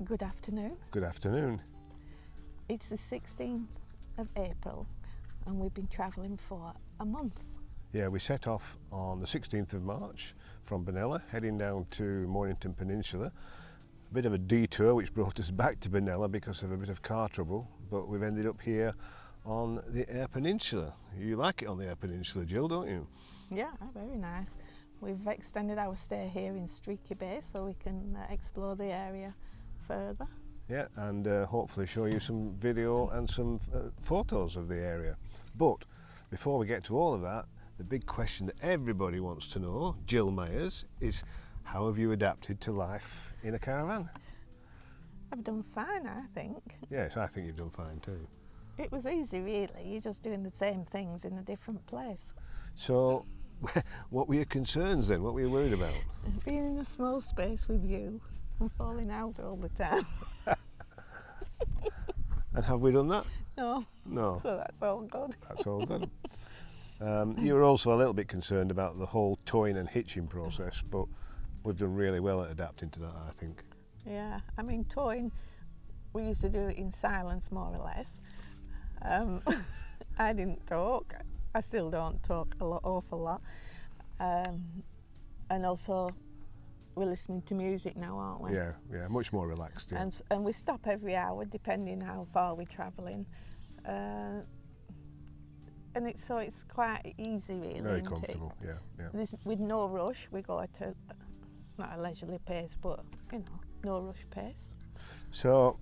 Good afternoon. Good afternoon. It's the 16th of April and we've been travelling for a month. Yeah, we set off on the 16th of March from Benalla, heading down to Mornington Peninsula. A bit of a detour which brought us back to Benalla because of a bit of car trouble, but we've ended up here on the Eyre Peninsula. You like it on the Eyre Peninsula, Jill, don't you? Yeah, very nice. We've extended our stay here in Streaky Bay so we can explore the area further. Yeah, and hopefully show you some video and some photos of the area. But before we get to all of that, the big question that everybody wants to know, Jill Myers, is how have you adapted to life in a caravan? I've done fine, I think. Yes, I think you've done fine too. It was easy really, you're just doing the same things in a different place. So, what were your concerns then? What were you worried about? Being in a small space with you and falling out all the time. And have we done that? No. No. So that's all good. That's all good. You were also a little bit concerned about the whole towing and hitching process, but we've done really well at adapting to that, I think. Yeah, I mean towing, we used to do it in silence more or less. I didn't talk. I still don't talk awful lot. And also we're listening to music now, aren't we? Yeah, much more relaxed. Yeah. And we stop every hour depending how far we're travelling. And it's quite easy really. Very comfortable, yeah. With no rush, we go at not a leisurely pace, but you know, no rush pace. So,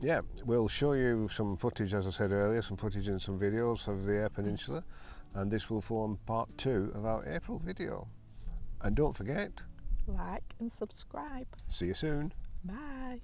yeah, we'll show you some footage, as I said earlier, some footage and some videos of the Eyre Peninsula, and this will form part 2 of our April video. And don't forget, like and subscribe. See you soon. Bye.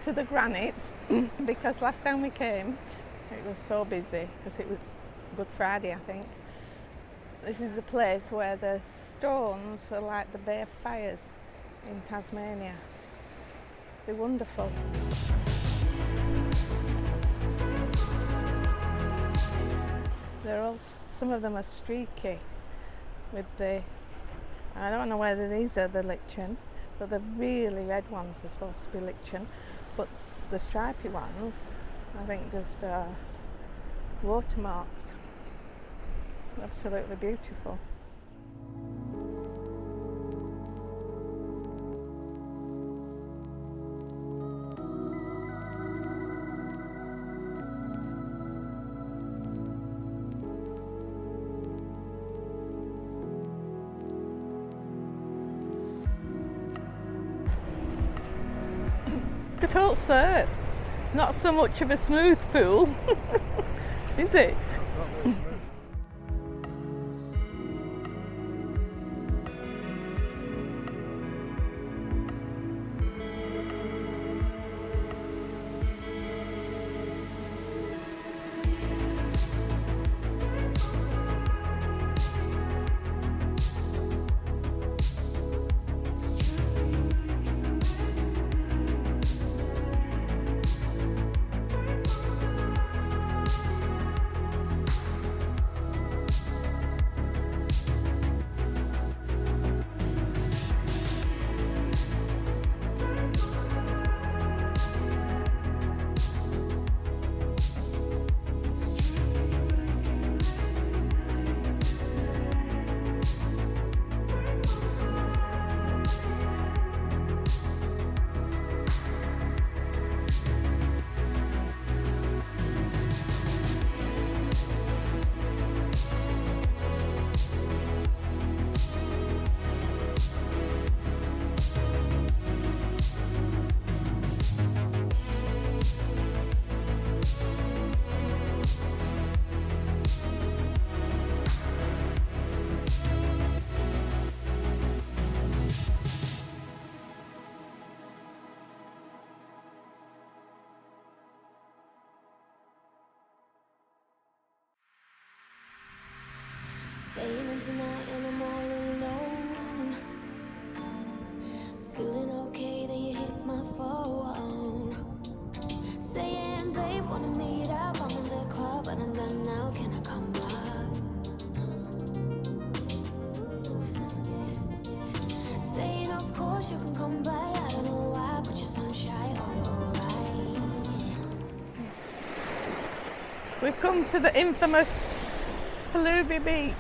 To the Granites because last time we came it was so busy because it was Good Friday, I think. This is a place where the stones are like the Bay of Fires in Tasmania. They're wonderful. Some of them are streaky with I don't know whether these are the lichen, but the really red ones are supposed to be lichen. But the stripy ones, I think just watermarks. Absolutely beautiful. Good sir, not so much of a smooth pool, is it? We've come to the infamous Perlubie beach.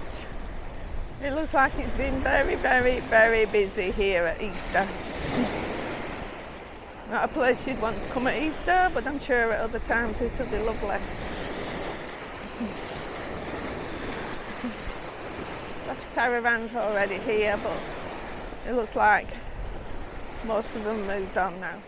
It looks like it's been very, very, very busy here at Easter. Not a place you'd want to come at Easter, but I'm sure at other times it'll be lovely. Lots of caravans already here, but it looks like most of them moved on now.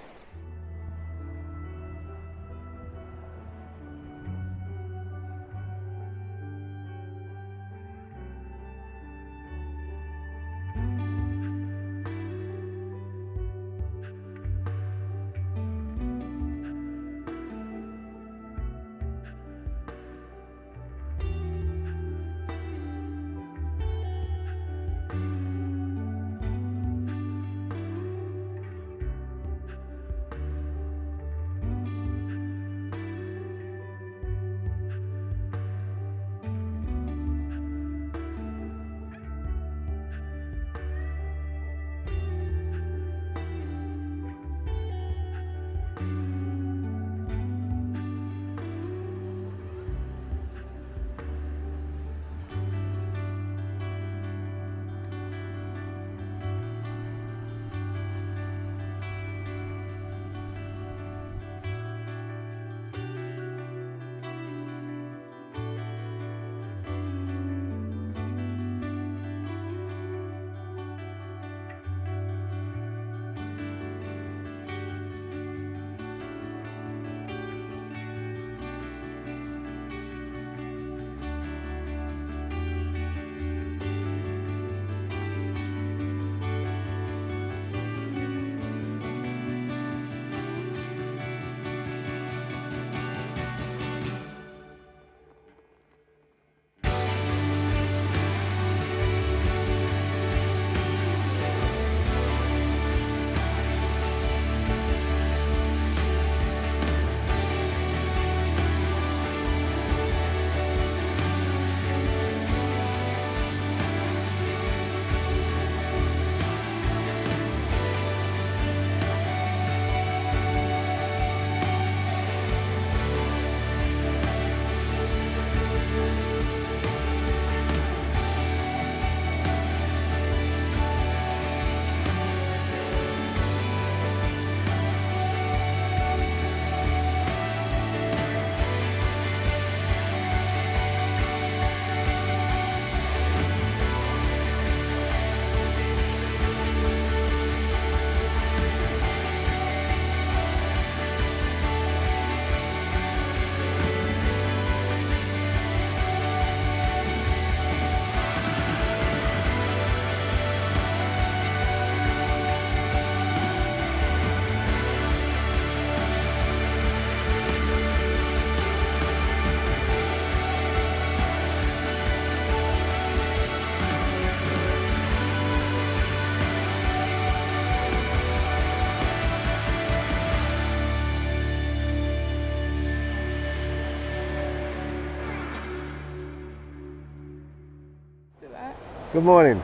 Good morning.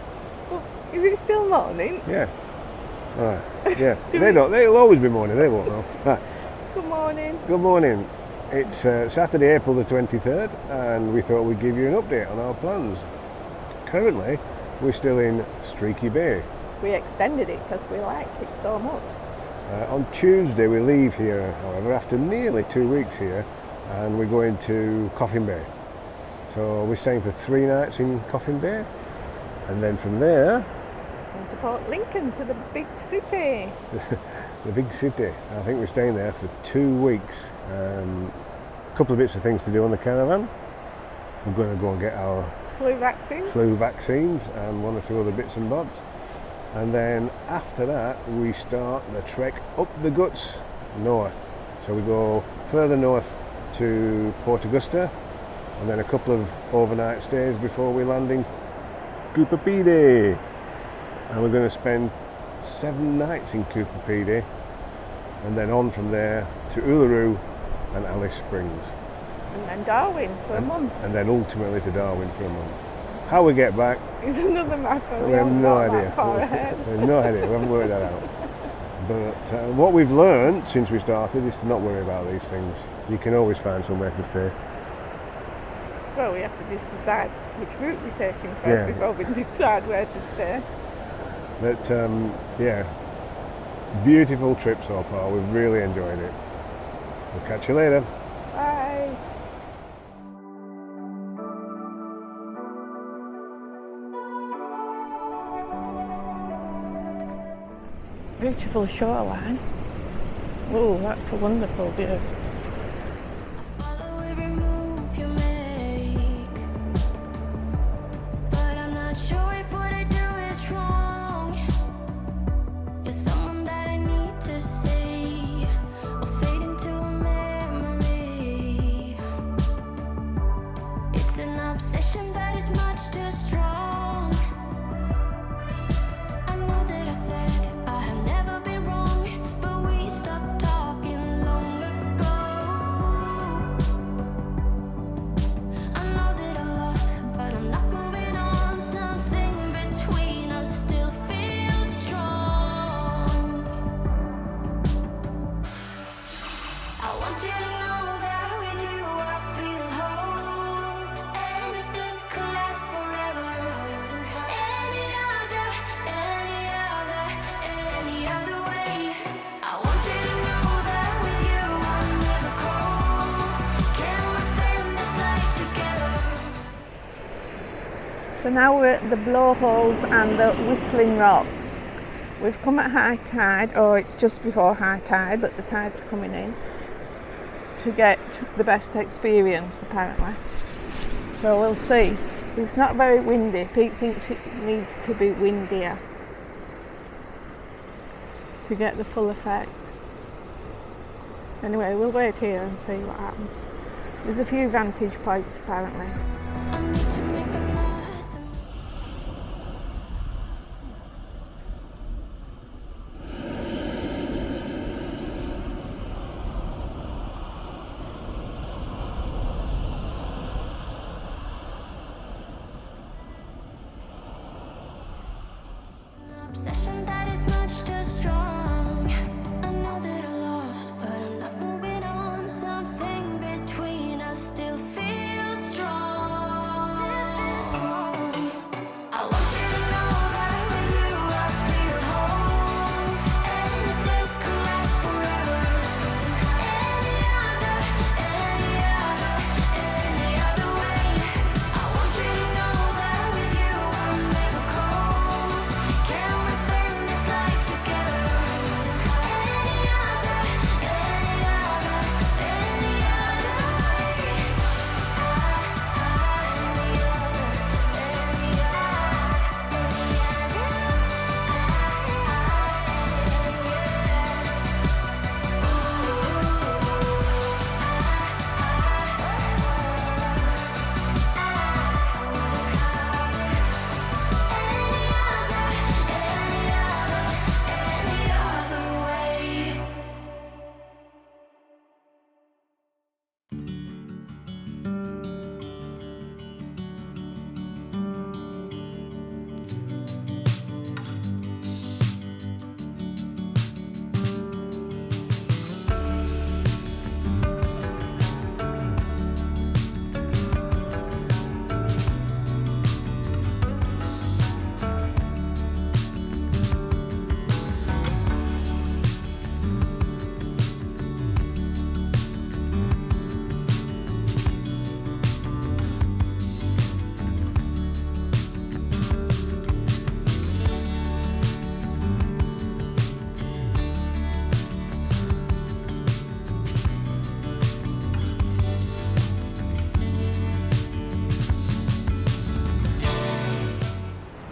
Oh, is it still morning? Yeah. All right. Yeah. They'll always be morning. They won't know. Right. Good morning. Good morning. It's Saturday, April the 23rd, and we thought we'd give you an update on our plans. Currently, we're still in Streaky Bay. We extended it because we like it so much. On Tuesday, we leave here, however, after nearly 2 weeks here, and we're going to Coffin Bay. So we're staying for 3 nights in Coffin Bay. And then from there, to Port Lincoln, to the big city. The big city. I think we're staying there for 2 weeks. A couple of bits of things to do on the caravan. We're going to go and get our flu vaccines and 1 or 2 other bits and bobs. And then after that, we start the trek up the guts north. So we go further north to Port Augusta, and then a couple of overnight stays before we land in Coopapedy, and we're going to spend 7 nights in Coopapedy, and then on from there to Uluru and Alice Springs, and then Darwin for a month, and then ultimately to Darwin for a month. How we get back is another matter. We have no idea. Far ahead. We have no idea. We haven't worked that out. But what we've learned since we started is to not worry about these things. You can always find somewhere to stay. Well, we have to just decide which route we're taking first Yeah. before we decide where to stay. But yeah, beautiful trip so far. We've really enjoyed it. We'll catch you later. Bye. Beautiful shoreline. Oh, that's a wonderful view. Follow every move you make, but I'm not sure if what I do is wrong. You're someone that I need to see, or fade into a memory. It's an obsession that is much too strong. I know that I said I have never been wrong, but we stopped talking long ago. I know that I lost, but I'm not moving on. Something between us still feels strong. I want you to know that with you I feel whole. And if this could last forever, I wouldn't have any other way. I want you to know that with you I'm never cold. Can we spend this life together? So now we're at the Blowholes and the Whistling Rocks. We've come at high tide, or it's just before high tide, but the tide's coming in, to get the best experience apparently. So we'll see. It's not very windy. Pete thinks it needs to be windier to get the full effect. Anyway, we'll wait here and see what happens. There's a few vantage points apparently. I need to make another. An obsession that is much too strong. I know that I lost, but I'm not moving on. Something between us still feels strong. I want you to know that with you I feel whole. And if this could last forever, any other way. I want you to know that with you I'm never cold. Can we spend this life together? Any other way.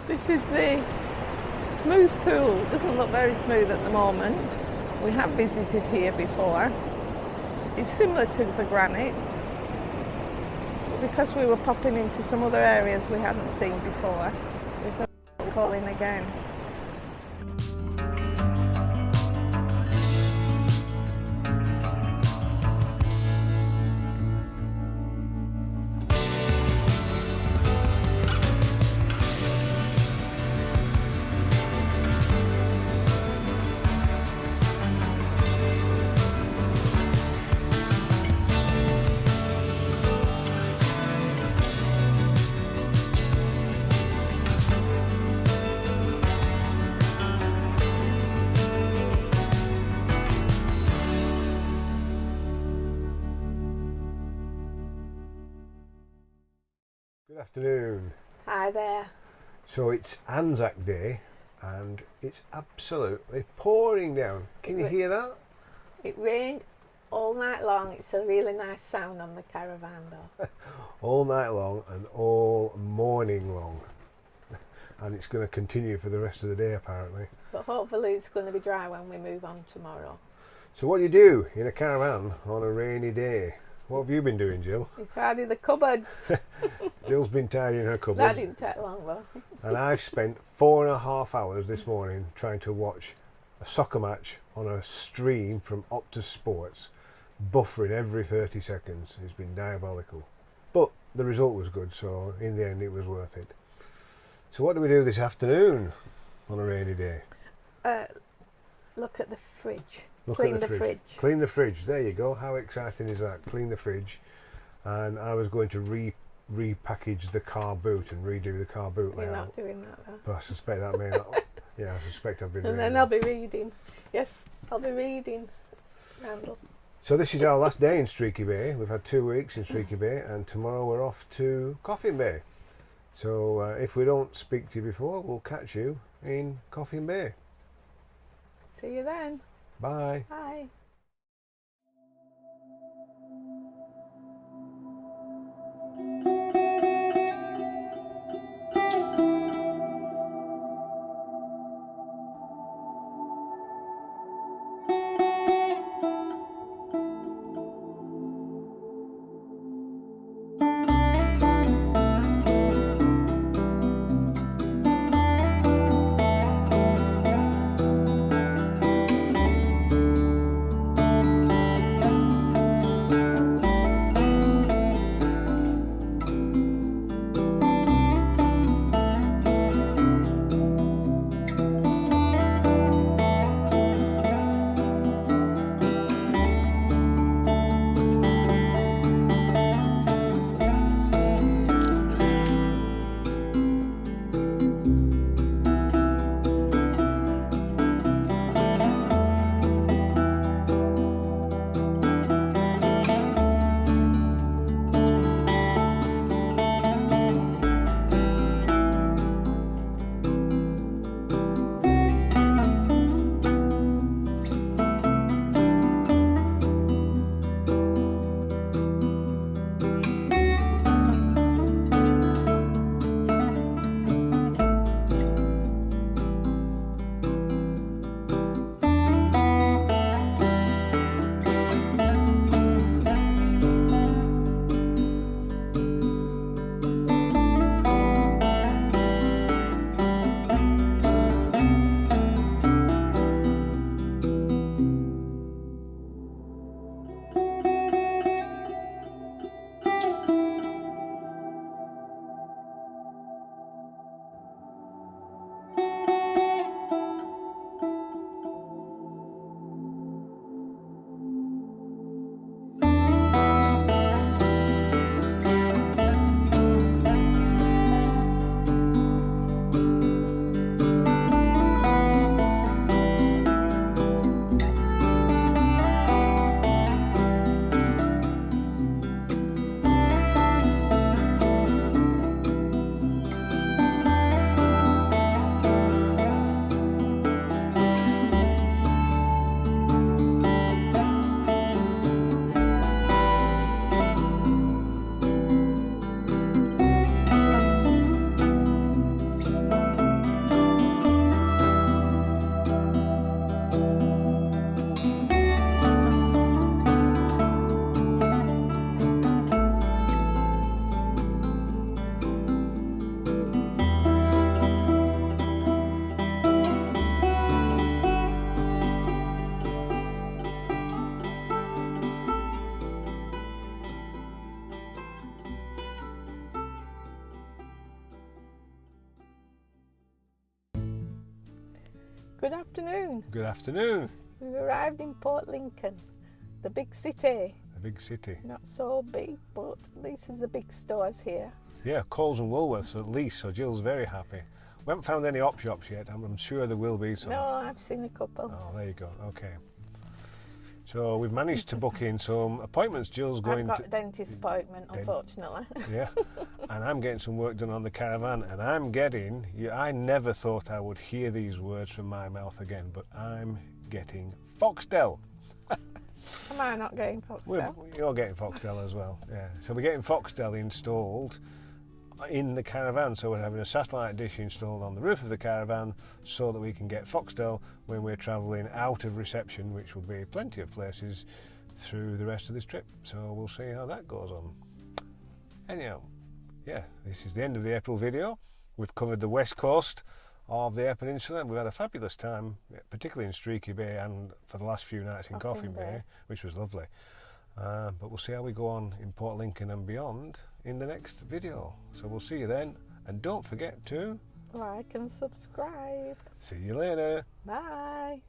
This is the smooth pool. It doesn't look very smooth at the moment. We have visited here before. It's similar to the Granites, but because we were popping into some other areas we hadn't seen before, we thought we'd call in again. Good afternoon. Hi there. So it's Anzac Day and it's absolutely pouring down. Can you hear that? It rained all night long. It's a really nice sound on the caravan though. All night long and all morning long. And it's going to continue for the rest of the day apparently. But hopefully it's going to be dry when we move on tomorrow. So what do you do in a caravan on a rainy day? What have you been doing, Jill? We tidy the cupboards. Jill's been tidying her That cupboard. didn't take long though. And I've spent 4.5 hours this morning trying to watch a soccer match on a stream from Optus Sports, buffering every 30 seconds. It's been diabolical. But the result was good, so in the end it was worth it. So what do we do this afternoon on a rainy day? Look at the fridge. Look Clean at the fridge. Clean the fridge. There you go. How exciting is that? Clean the fridge. And I was going to repackage the car boot and redo the car boot You're layout. not doing that though. But I suspect that may not. Yeah, I suspect I've been And doing then that. I'll be reading. Yes, I'll be reading. Randall. So this is our last day in Streaky Bay. We've had 2 weeks in Streaky Bay and tomorrow we're off to Coffin Bay. So if we don't speak to you before, we'll catch you in Coffin Bay. See you then. Bye. Bye. Good afternoon. Good afternoon. We've arrived in Port Lincoln, the big city. The big city. Not so big, but at least there's the big stores here. Yeah, Coles and Woolworths at least, so Jill's very happy. We haven't found any op shops yet. I'm sure there will be some. No, I've seen a couple. Oh, there you go. Okay. So we've managed to book in some appointments. Jill's going I've got to... a dentist appointment, unfortunately. Yeah, and I'm getting some work done on the caravan, and I'm getting... I never thought I would hear these words from my mouth again, but I'm getting Foxtel. Am I not getting Foxtel? You're getting Foxtel as well, yeah. So we're getting Foxtel installed in the caravan, so we're having a satellite dish installed on the roof of the caravan so that we can get Foxtel when we're travelling out of reception, which will be plenty of places through the rest of this trip. So we'll see how that goes on. Anyhow, yeah, this is the end of the Aprill video. We've covered the west coast of the Eyre Peninsula. We've had a fabulous time, particularly in Streaky Bay and for the last few nights in Coffin Bay, which was lovely. But we'll see how we go on in Port Lincoln and beyond in the next video. So we'll see you then, and don't forget to Like and subscribe. see you later. Bye.